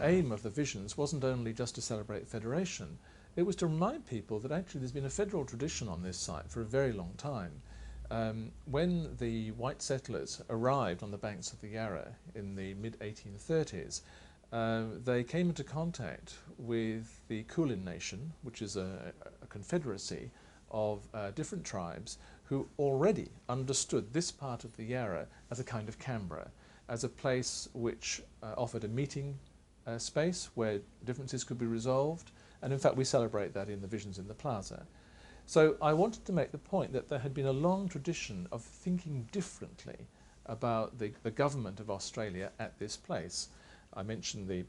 aim of the visions wasn't only just to celebrate federation, it was to remind people that actually there's been a federal tradition on this site for a very long time. When the white settlers arrived on the banks of the Yarra in the mid-1830s, they came into contact with the Kulin Nation, which is a confederacy of different tribes who already understood this part of the Yarra as a kind of Canberra, as a place which offered a meeting space where differences could be resolved, and in fact we celebrate that in the Visions in the Plaza. So I wanted to make the point that there had been a long tradition of thinking differently about the government of Australia at this place. I mentioned the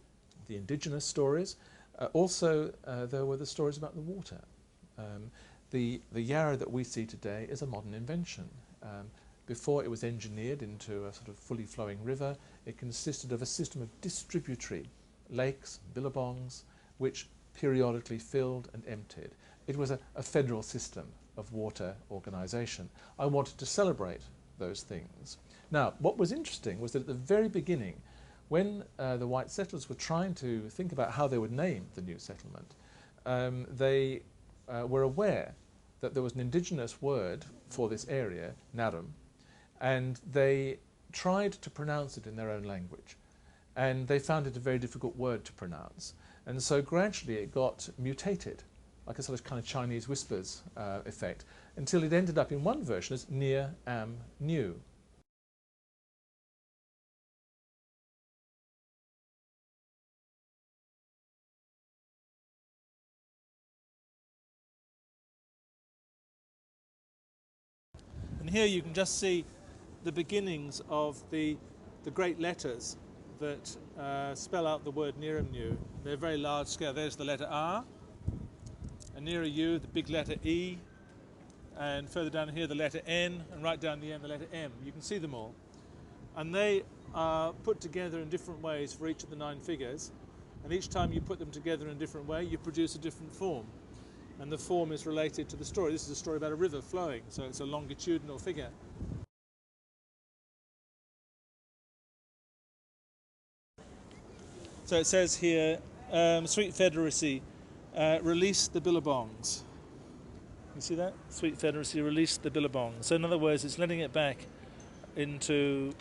indigenous stories. Also there were the stories about the water. The Yarra that we see today is a modern invention. Before it was engineered into a sort of fully flowing river, it consisted of a system of distributary lakes, billabongs, which periodically filled and emptied. It was a federal system of water organisation. I wanted to celebrate those things. Now, what was interesting was that at the very beginning, when the white settlers were trying to think about how they would name the new settlement, they were aware that there was an indigenous word for this area, Naram, and they tried to pronounce it in their own language. And they found it a very difficult word to pronounce. And so gradually it got mutated, like a sort of kind of Chinese whispers effect, until it ended up in one version as Nearamnew. And here you can just see the beginnings of the great letters that spell out the word Nearamnew. They're very large scale. There's the letter R, and nearer you the big letter E, and further down here the letter N, and right down the end the letter M. You can see them all. And they are put together in different ways for each of the 9 figures, and each time you put them together in a different way you produce a different form. And the form is related to the story. This is a story about a river flowing, so it's a longitudinal figure. So it says here, Sweet Federacy released the billabongs. You see that? Sweet Federacy released the billabongs. So in other words, it's letting it back into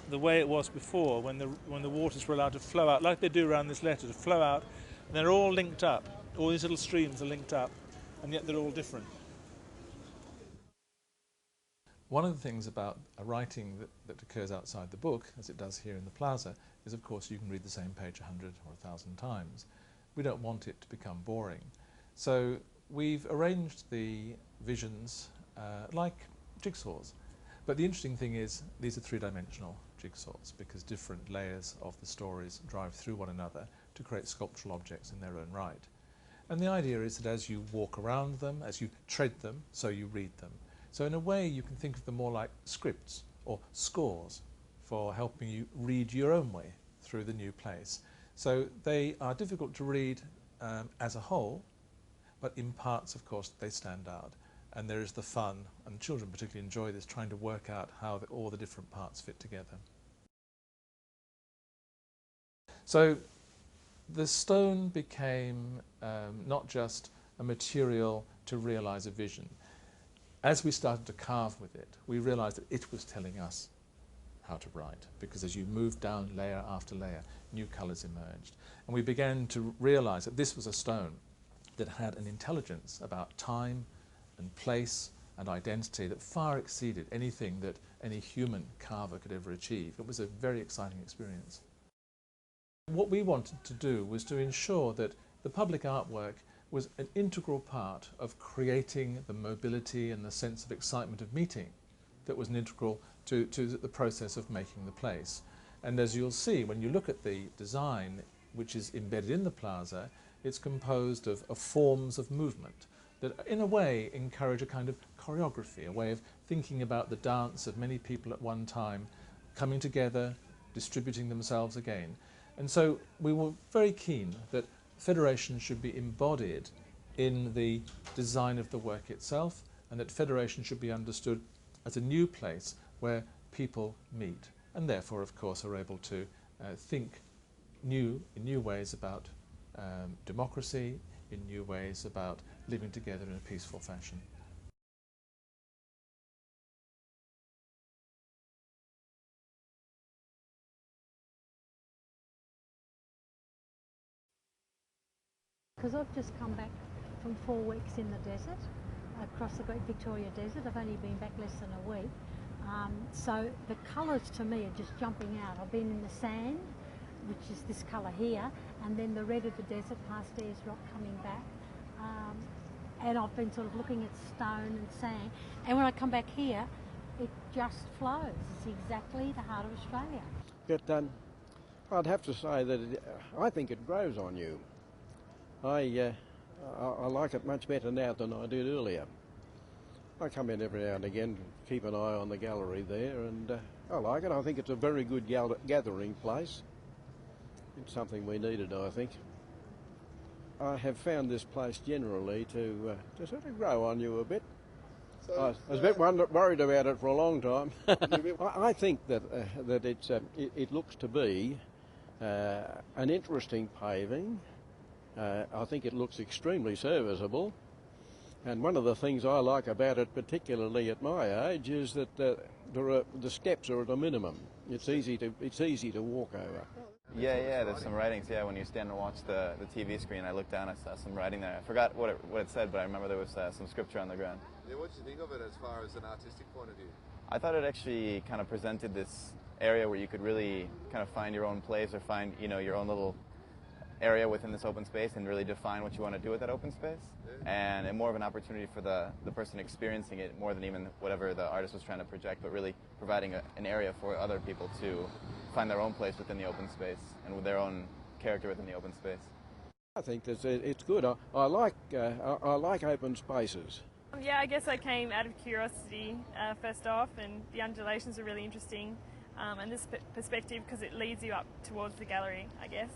the way it was before, when the waters were allowed to flow out, like they do around this letter, to flow out. And they're all linked up. All these little streams are linked up, and yet they're all different. One of the things about a writing that occurs outside the book, as it does here in the Plaza, is of course you can read the same page 100 or 1,000 times. We don't want it to become boring. So we've arranged the visions like jigsaws. But the interesting thing is these are 3-dimensional jigsaws, because different layers of the stories drive through one another to create sculptural objects in their own right. And the idea is that as you walk around them, as you tread them, so you read them. So in a way you can think of them more like scripts or scores for helping you read your own way through the new place. So they are difficult to read as a whole, but in parts of course they stand out. And there is the fun, and children particularly enjoy this, trying to work out how all the different parts fit together. So the stone became not just a material to realize a vision. As we started to carve with it, we realized that it was telling us how to write, because as you moved down layer after layer, new colors emerged. And we began to realize that this was a stone that had an intelligence about time and place and identity that far exceeded anything that any human carver could ever achieve. It was a very exciting experience. What we wanted to do was to ensure that the public artwork was an integral part of creating the mobility and the sense of excitement of meeting that was an integral to the process of making the place. And as you'll see, when you look at the design which is embedded in the plaza, it's composed of forms of movement that in a way encourage a kind of choreography, a way of thinking about the dance of many people at one time, coming together, distributing themselves again. And so we were very keen that federation should be embodied in the design of the work itself, and that federation should be understood as a new place where people meet, and therefore of course are able to think in new ways about democracy, in new ways about living together in a peaceful fashion. Because I've just come back from 4 weeks in the desert, across the Great Victoria Desert. I've only been back less than a week. So the colours to me are just jumping out. I've been in the sand, which is this colour here, and then the red of the desert past Ayers Rock coming back. And I've been sort of looking at stone and sand. And when I come back here, it just flows. It's exactly the heart of Australia. But I'd have to say that I think it grows on you. I like it much better now than I did earlier. I come in every now and again, keep an eye on the gallery there, and I like it. I think it's a very good gathering place. It's something we needed, I think. I have found this place generally to sort of grow on you a bit. So, I was a bit worried about it for a long time. I think that it looks to be an interesting paving. I think it looks extremely serviceable, and one of the things I like about it, particularly at my age, is that the steps are at a minimum. It's easy to walk over. Yeah, there's some writings. Yeah, when you stand and watch the TV screen, I looked down, I saw some writing there. I forgot what it said, but I remember there was some scripture on the ground. Yeah, what did you think of it as far as an artistic point of view? I thought it actually kind of presented this area where you could really kind of find your own place, or find, you know, your own little area within this open space, and really define what you want to do with that open space. Yeah. And more of an opportunity for the person experiencing it, more than even whatever the artist was trying to project, but really providing an area for other people to find their own place within the open space and with their own character within the open space. I think that it's good. I like open spaces. Yeah, I guess I came out of curiosity first off, and the undulations are really interesting, and this perspective, because it leads you up towards the gallery, I guess.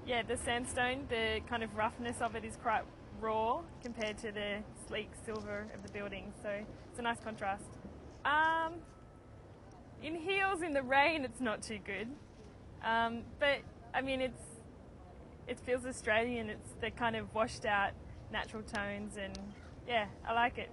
Yeah, the sandstone, the kind of roughness of it is quite raw compared to the sleek silver of the building, so it's a nice contrast. In heels in the rain, it's not too good, but I mean it feels Australian. It's the kind of washed out natural tones, and yeah, I like it.